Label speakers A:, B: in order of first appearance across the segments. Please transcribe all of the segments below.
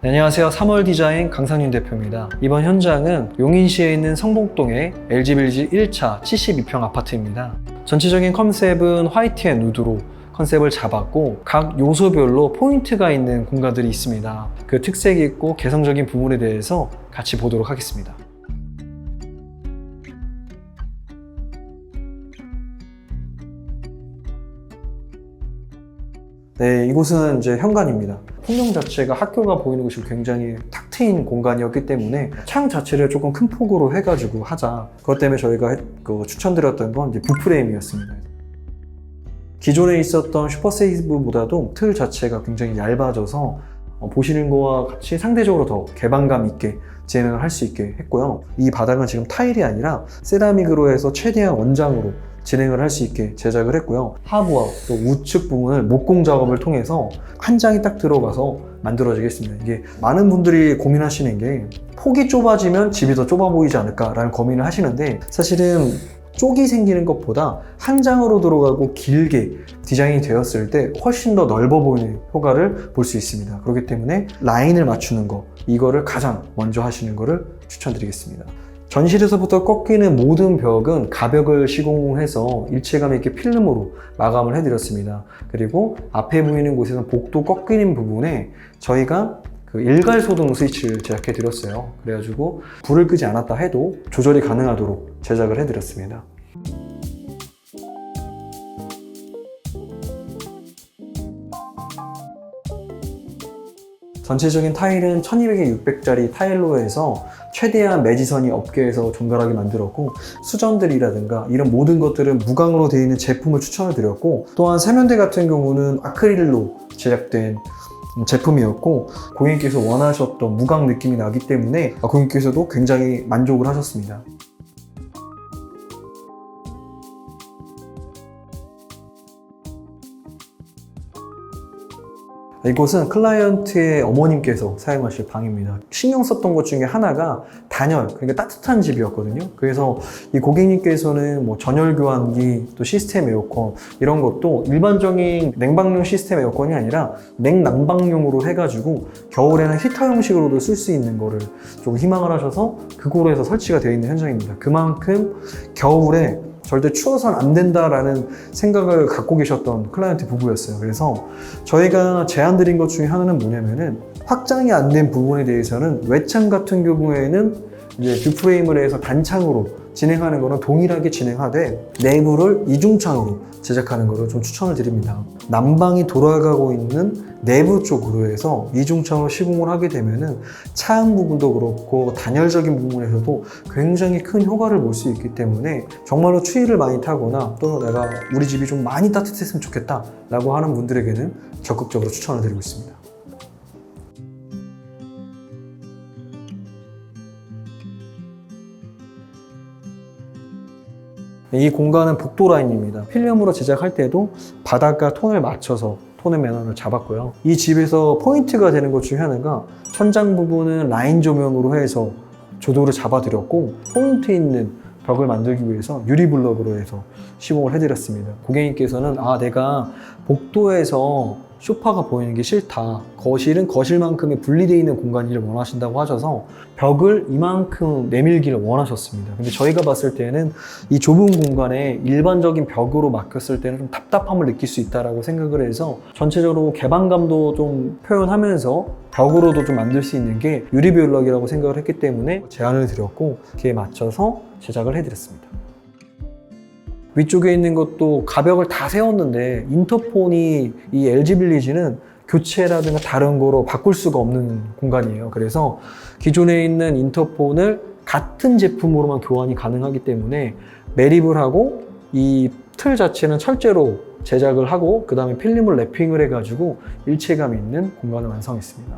A: 네, 안녕하세요. 3월 디자인 강상윤 대표입니다. 이번 현장은 용인시에 있는 성북동의 LG빌지 1차 72평 아파트입니다. 전체적인 컨셉은 화이트 앤 누드로 컨셉을 잡았고 각 요소별로 포인트가 있는 공간들이 있습니다. 그 특색 있고 개성적인 부분에 대해서 같이 보도록 하겠습니다. 네, 이곳은 이제 현관입니다. 풍경 자체가 학교가 보이는 곳이 굉장히 탁 트인 공간이었기 때문에 창 자체를 조금 큰 폭으로 해가지고 하자. 그것 때문에 저희가 추천드렸던 건 이제 뷰프레임이었습니다. 기존에 있었던 슈퍼세이브보다도 틀 자체가 굉장히 얇아져서 보시는 거와 같이 상대적으로 더 개방감 있게 진행을 할 수 있게 했고요. 이 바닥은 지금 타일이 아니라 세라믹으로 해서 최대한 원장으로 진행을 할 수 있게 제작을 했고요. 하부와 또 우측 부분을 목공 작업을 통해서 한 장이 딱 들어가서 만들어지겠습니다. 이게 많은 분들이 고민하시는 게 폭이 좁아지면 집이 더 좁아 보이지 않을까라는 고민을 하시는데 사실은 쪽이 생기는 것보다 한 장으로 들어가고 길게 디자인이 되었을 때 훨씬 더 넓어 보이는 효과를 볼 수 있습니다. 그렇기 때문에 라인을 맞추는 거, 이거를 가장 먼저 하시는 거를 추천드리겠습니다. 전실에서부터 꺾이는 모든 벽은 가벽을 시공해서 일체감 있게 필름으로 마감을 해드렸습니다. 그리고 앞에 보이는 곳에는 복도 꺾이는 부분에 저희가 일괄 소등 스위치를 제작해 드렸어요. 그래가지고 불을 끄지 않았다 해도 조절이 가능하도록 제작을 해드렸습니다. 전체적인 타일은 1200에 600짜리 타일로 해서 최대한 매지선이 업계에서 정갈하게 만들었고 수전들이라든가 이런 모든 것들은 무광으로 되어 있는 제품을 추천을 드렸고 또한 세면대 같은 경우는 아크릴로 제작된 제품이었고 고객님께서 원하셨던 무광 느낌이 나기 때문에 고객님께서도 굉장히 만족을 하셨습니다. 이곳은 클라이언트의 어머님께서 사용하실 방입니다. 신경 썼던 것 중에 하나가 단열, 그러니까 따뜻한 집이었거든요. 그래서 이 고객님께서는 전열 교환기, 또 시스템 에어컨 이런 것도 일반적인 냉방용 시스템 에어컨이 아니라 냉난방용으로 해가지고 겨울에는 히터 형식으로도 쓸 수 있는 거를 좀 희망을 하셔서 그거로 해서 설치가 되어 있는 현장입니다. 그만큼 겨울에 절대 추워서는 안 된다라는 생각을 갖고 계셨던 클라이언트 부부였어요. 그래서 저희가 제안 드린 것 중에 하나는 뭐냐면은 확장이 안 된 부분에 대해서는 외창 같은 경우에는 이제 뷰프레임을 해서 단창으로 진행하는 거는 동일하게 진행하되 내부를 이중창으로 제작하는 거를 좀 추천을 드립니다. 난방이 돌아가고 있는 내부 쪽으로 해서 이중창으로 시공을 하게 되면은 차음 부분도 그렇고 단열적인 부분에서도 굉장히 큰 효과를 볼 수 있기 때문에 정말로 추위를 많이 타거나 또 내가 우리 집이 좀 많이 따뜻했으면 좋겠다 라고 하는 분들에게는 적극적으로 추천을 드리고 있습니다. 이 공간은 복도 라인입니다. 필름으로 제작할 때도 바닥과 톤을 맞춰서 톤의 매너를 잡았고요. 이 집에서 포인트가 되는 것 중에 하나가 천장 부분은 라인 조명으로 해서 조도를 잡아드렸고 포인트 있는 벽을 만들기 위해서 유리블럭으로 해서 시공을 해드렸습니다. 고객님께서는 내가 복도에서 소파가 보이는 게 싫다. 거실은 거실만큼의 분리되어 있는 공간을 원하신다고 하셔서 벽을 이만큼 내밀기를 원하셨습니다. 근데 저희가 봤을 때는 이 좁은 공간에 일반적인 벽으로 막혔을 때는 좀 답답함을 느낄 수 있다고 생각을 해서 전체적으로 개방감도 좀 표현하면서 벽으로도 좀 만들 수 있는 게 유리블럭이라고 생각을 했기 때문에 제안을 드렸고 그에 맞춰서 제작을 해드렸습니다. 위쪽에 있는 것도 가벽을 다 세웠는데 인터폰이 이 LG빌리지는 교체라든가 다른 거로 바꿀 수가 없는 공간이에요. 그래서 기존에 있는 인터폰을 같은 제품으로만 교환이 가능하기 때문에 매립을 하고 이 틀 자체는 철제로 제작을 하고 그 다음에 필름을 랩핑을 해가지고 일체감 있는 공간을 완성했습니다.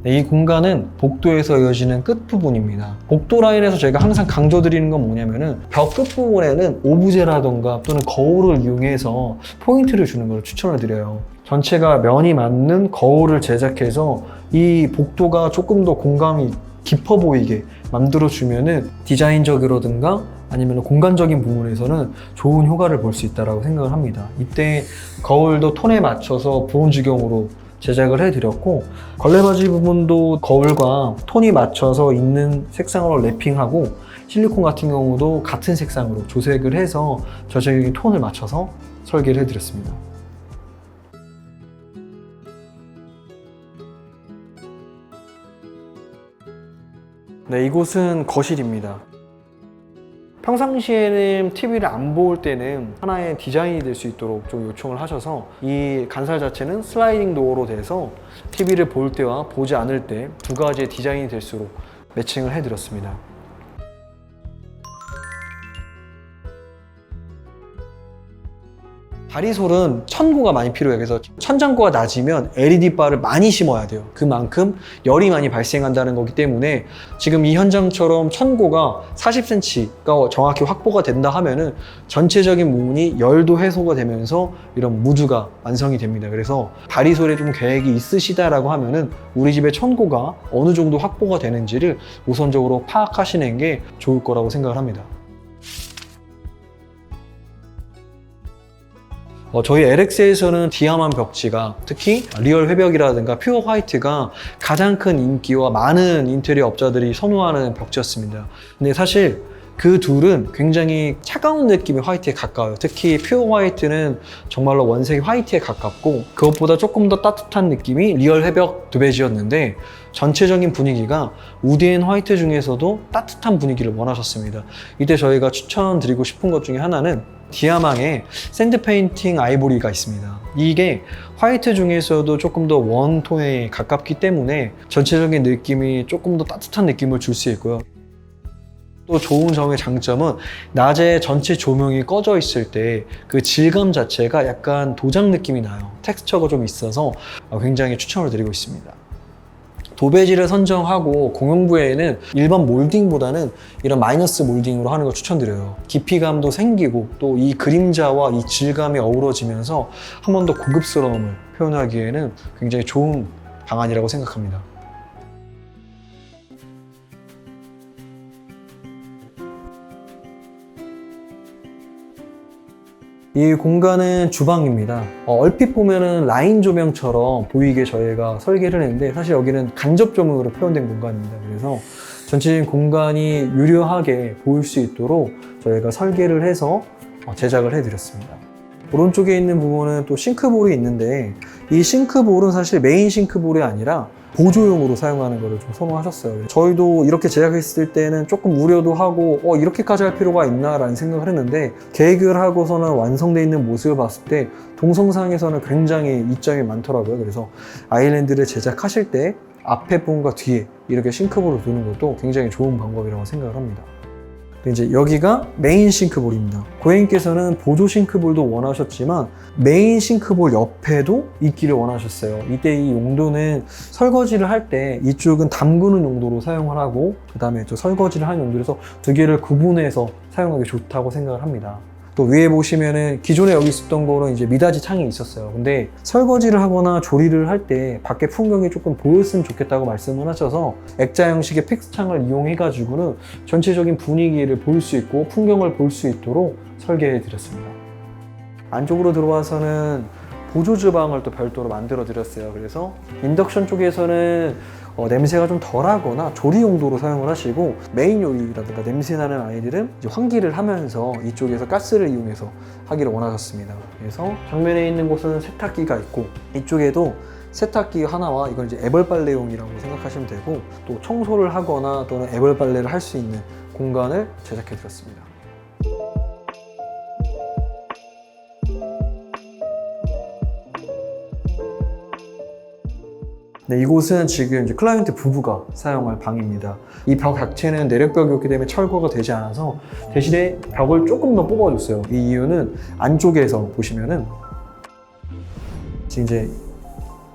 A: 이 공간은 복도에서 이어지는 끝부분입니다. 복도 라인에서 저희가 항상 강조드리는 건 뭐냐면은 벽 끝부분에는 오브제라던가 또는 거울을 이용해서 포인트를 주는 걸 추천을 드려요. 전체가 면이 맞는 거울을 제작해서 이 복도가 조금 더 공간이 깊어 보이게 만들어주면은 디자인적이라든가 아니면 공간적인 부분에서는 좋은 효과를 볼 수 있다고 생각을 합니다. 이때 거울도 톤에 맞춰서 브론즈경으로 제작을 해드렸고, 걸레바지 부분도 거울과 톤이 맞춰서 있는 색상으로 랩핑하고, 실리콘 같은 경우도 같은 색상으로 조색을 해서 전체적인 톤을 맞춰서 설계를 해드렸습니다. 네, 이곳은 거실입니다. 평상시에는 TV를 안 볼 때는 하나의 디자인이 될 수 있도록 좀 요청을 하셔서 이 간살 자체는 슬라이딩 도어로 돼서 TV를 볼 때와 보지 않을 때 두 가지의 디자인이 될수록 매칭을 해드렸습니다. 바리솔은 천고가 많이 필요해요. 그래서 천장고가 낮으면 LED바를 많이 심어야 돼요. 그만큼 열이 많이 발생한다는 거기 때문에 지금 이 현장처럼 천고가 40cm가 정확히 확보가 된다 하면은 전체적인 부분이 열도 해소가 되면서 이런 무드가 완성이 됩니다. 그래서 바리솔에 좀 계획이 있으시다라고 하면은 우리 집의 천고가 어느 정도 확보가 되는지를 우선적으로 파악하시는 게 좋을 거라고 생각을 합니다. 저희 LX에서는 디아만 벽지가, 특히 리얼 회벽이라든가 퓨어 화이트가 가장 큰 인기와 많은 인테리어 업자들이 선호하는 벽지였습니다. 근데 사실 그 둘은 굉장히 차가운 느낌의 화이트에 가까워요. 특히 퓨어 화이트는 정말로 원색 화이트에 가깝고, 그것보다 조금 더 따뜻한 느낌이 리얼 회벽 두베지였는데, 전체적인 분위기가 우드 앤 화이트 중에서도 따뜻한 분위기를 원하셨습니다. 이때 저희가 추천드리고 싶은 것 중에 하나는 디아망의 샌드 페인팅 아이보리가 있습니다. 이게 화이트 중에서도 조금 더 원톤에 가깝기 때문에 전체적인 느낌이 조금 더 따뜻한 느낌을 줄 수 있고요. 또 좋은 점의 장점은 낮에 전체 조명이 꺼져 있을 때 그 질감 자체가 약간 도장 느낌이 나요. 텍스처가 좀 있어서 굉장히 추천을 드리고 있습니다. 도배지를 선정하고 공용부에는 일반 몰딩보다는 이런 마이너스 몰딩으로 하는 걸 추천드려요. 깊이감도 생기고 또 이 그림자와 이 질감이 어우러지면서 한 번 더 고급스러움을 표현하기에는 굉장히 좋은 방안이라고 생각합니다. 이 공간은 주방입니다. 얼핏 보면은 라인 조명처럼 보이게 저희가 설계를 했는데, 사실 여기는 간접 조명으로 표현된 공간입니다. 그래서 전체적인 공간이 유려하게 보일 수 있도록 저희가 설계를 해서 제작을 해드렸습니다. 오른쪽에 있는 부분은 또 싱크볼이 있는데, 이 싱크볼은 사실 메인 싱크볼이 아니라 보조용으로 사용하는 것을 좀 선호하셨어요. 저희도 이렇게 제작했을 때는 조금 우려도 하고 이렇게까지 할 필요가 있나 라는 생각을 했는데, 계획을 하고서는 완성되어 있는 모습을 봤을 때 동영상에서는 굉장히 이점이 많더라고요. 그래서 아일랜드를 제작하실 때 앞에 부분과 뒤에 이렇게 싱크볼을 두는 것도 굉장히 좋은 방법이라고 생각을 합니다. 이제 여기가 메인 싱크볼입니다. 고객님께서는 보조 싱크볼도 원하셨지만 메인 싱크볼 옆에도 있기를 원하셨어요. 이때 이 용도는 설거지를 할 때 이쪽은 담그는 용도로 사용을 하고, 그 다음에 또 설거지를 하는 용도로서 두 개를 구분해서 사용하기 좋다고 생각을 합니다. 또 위에 보시면은 기존에 여기 있었던 거는 이제 미닫이 창이 있었어요. 근데 설거지를 하거나 조리를 할 때 밖에 풍경이 조금 보였으면 좋겠다고 말씀을 하셔서 액자 형식의 픽스 창을 이용해 가지고는 전체적인 분위기를 볼 수 있고 풍경을 볼 수 있도록 설계해 드렸습니다. 안쪽으로 들어와서는 보조 주방을 또 별도로 만들어 드렸어요. 그래서 인덕션 쪽에서는 냄새가 좀 덜하거나 조리 용도로 사용을 하시고, 메인 요리라든가 냄새 나는 아이들은 이제 환기를 하면서 이쪽에서 가스를 이용해서 하기를 원하셨습니다. 그래서 정면에 있는 곳은 세탁기가 있고, 이쪽에도 세탁기 하나와 이건 이제 애벌 빨래용이라고 생각하시면 되고, 또 청소를 하거나 또는 애벌 빨래를 할 수 있는 공간을 제작해 드렸습니다. 네, 이곳은 지금 이제 클라이언트 부부가 사용할 방입니다. 이 벽 자체는 내력벽이었기 때문에 철거가 되지 않아서 대신에 벽을 조금 더 뽑아줬어요. 이 이유는 안쪽에서 보시면은 지금 이제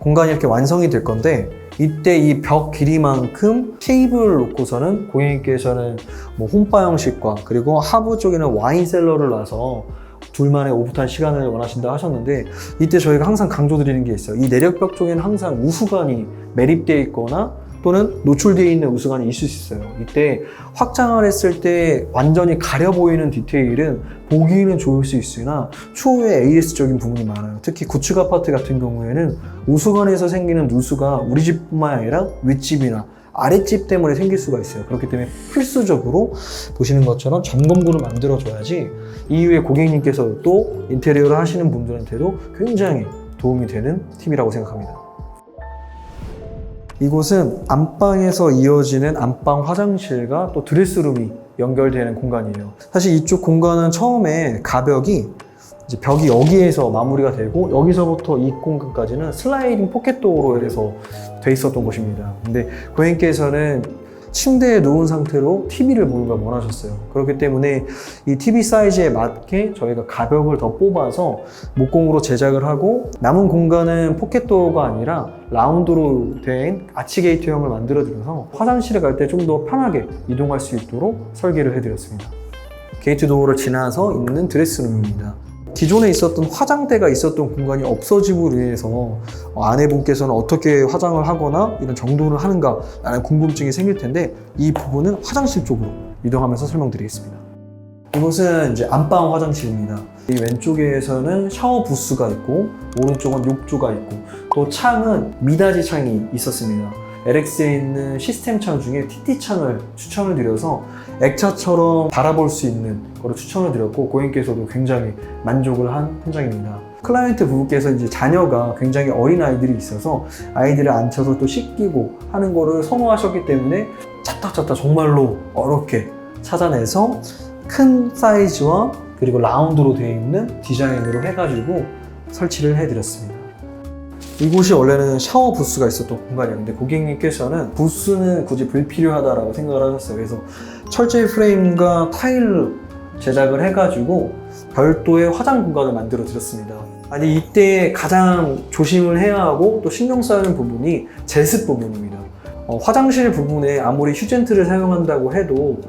A: 공간이 이렇게 완성이 될 건데, 이때 이 벽 길이만큼 테이블을 놓고서는 고객님께서는 뭐 홈바 형식과, 그리고 하부 쪽에는 와인 셀러를 놔서 둘만의 오붓한 시간을 원하신다 하셨는데, 이때 저희가 항상 강조드리는 게 있어요. 이 내력벽 쪽에는 항상 우수관이 매립되어 있거나 또는 노출되어 있는 우수관이 있을 수 있어요. 이때 확장을 했을 때 완전히 가려 보이는 디테일은 보기에는 좋을 수 있으나 추후에 AS적인 부분이 많아요. 특히 구축 아파트 같은 경우에는 우수관에서 생기는 누수가 우리 집뿐만 아니라 윗집이나 아랫집 때문에 생길 수가 있어요. 그렇기 때문에 필수적으로 보시는 것처럼 점검구를 만들어줘야지 이후에 고객님께서 또 인테리어를 하시는 분들한테도 굉장히 도움이 되는 팁이라고 생각합니다. 이곳은 안방에서 이어지는 안방 화장실과 또 드레스룸이 연결되는 공간이에요. 사실 이쪽 공간은 처음에 가벽이 이제 벽이 여기에서 마무리가 되고 여기서부터 이 공간까지는 슬라이딩 포켓도어로 해서 돼 있었던 곳입니다. 근데 고객님께서는 침대에 누운 상태로 TV를 보는 걸 원하셨어요. 그렇기 때문에 이 TV 사이즈에 맞게 저희가 가벽을 더 뽑아서 목공으로 제작을 하고 남은 공간은 포켓도어가 아니라 라운드로 된 아치게이트형을 만들어드려서 화장실에 갈 때 좀 더 편하게 이동할 수 있도록 설계를 해드렸습니다. 게이트 도어를 지나서 있는 드레스룸입니다. 기존에 있었던 화장대가 있었던 공간이 없어짐으로 인해서 아내분께서는 어떻게 화장을 하거나 이런 정돈을 하는가 라는 궁금증이 생길 텐데 이 부분은 화장실 쪽으로 이동하면서 설명드리겠습니다. 이곳은 이제 안방 화장실입니다. 이 왼쪽에서는 샤워 부스가 있고 오른쪽은 욕조가 있고 또 창은 미닫이 창이 있었습니다. LX에 있는 시스템 창 중에 TT 창을 추천을 드려서 액차처럼 바라볼 수 있는 거를 추천을 드렸고 고객님께서도 굉장히 만족을 한 현장입니다. 클라이언트 부부께서 이제 자녀가 굉장히 어린 아이들이 있어서 아이들을 앉혀서 또 씻기고 하는 거를 선호하셨기 때문에 찾다 정말로 어렵게 찾아내서 큰 사이즈와 그리고 라운드로 되어 있는 디자인으로 해가지고 설치를 해드렸습니다. 이곳이 원래는 샤워 부스가 있었던 공간이었는데 고객님께서는 부스는 굳이 불필요하다라고 생각을 하셨어요. 그래서 철제 프레임과 타일로 제작을 해가지고 별도의 화장 공간을 만들어 드렸습니다. 아니 이때 가장 조심을 해야 하고 또 신경 써야 하는 부분이 제습 부분입니다. 화장실 부분에 아무리 휴젠트를 사용한다고 해도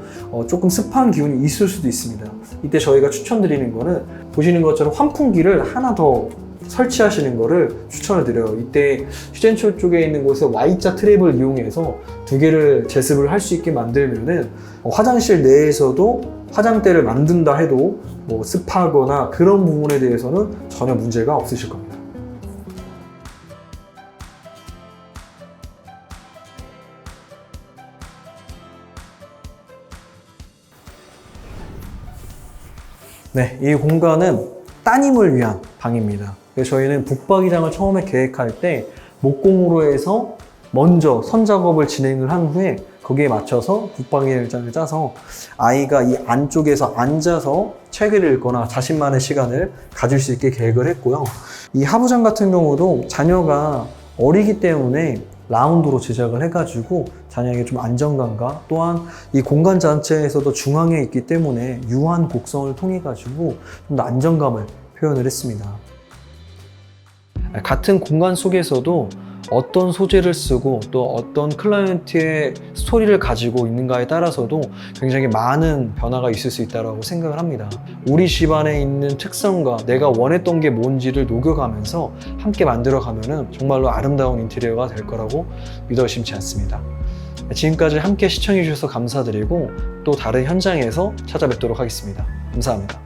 A: 조금 습한 기운이 있을 수도 있습니다. 이때 저희가 추천드리는 거는 보시는 것처럼 환풍기를 하나 더 설치하시는 거를 추천을 드려요. 이때 휴젠트 쪽에 있는 곳에 Y자 트랩을 이용해서 두 개를 제습을 할 수 있게 만들면은 화장실 내에서도 화장대를 만든다 해도 뭐 습하거나 그런 부분에 대해서는 전혀 문제가 없으실 겁니다. 네, 이 공간은 따님을 위한 방입니다. 그래서 저희는 북박이장을 처음에 계획할 때 목공으로 해서 먼저 선작업을 진행을 한 후에 거기에 맞춰서 북박이장을 짜서 아이가 이 안쪽에서 앉아서 책을 읽거나 자신만의 시간을 가질 수 있게 계획을 했고요. 이 하부장 같은 경우도 자녀가 어리기 때문에 라운드로 제작을 해가지고 자녀에게 좀 안정감과 또한 이 공간 자체에서도 중앙에 있기 때문에 유한 곡선을 통해 가지고 좀 더 안정감을 표현을 했습니다. 같은 공간 속에서도 어떤 소재를 쓰고 또 어떤 클라이언트의 스토리를 가지고 있는가에 따라서도 굉장히 많은 변화가 있을 수 있다고 생각을 합니다. 우리 집안에 있는 특성과 내가 원했던 게 뭔지를 녹여가면서 함께 만들어가면 정말로 아름다운 인테리어가 될 거라고 믿어 의심치 않습니다. 지금까지 함께 시청해 주셔서 감사드리고 또 다른 현장에서 찾아뵙도록 하겠습니다. 감사합니다.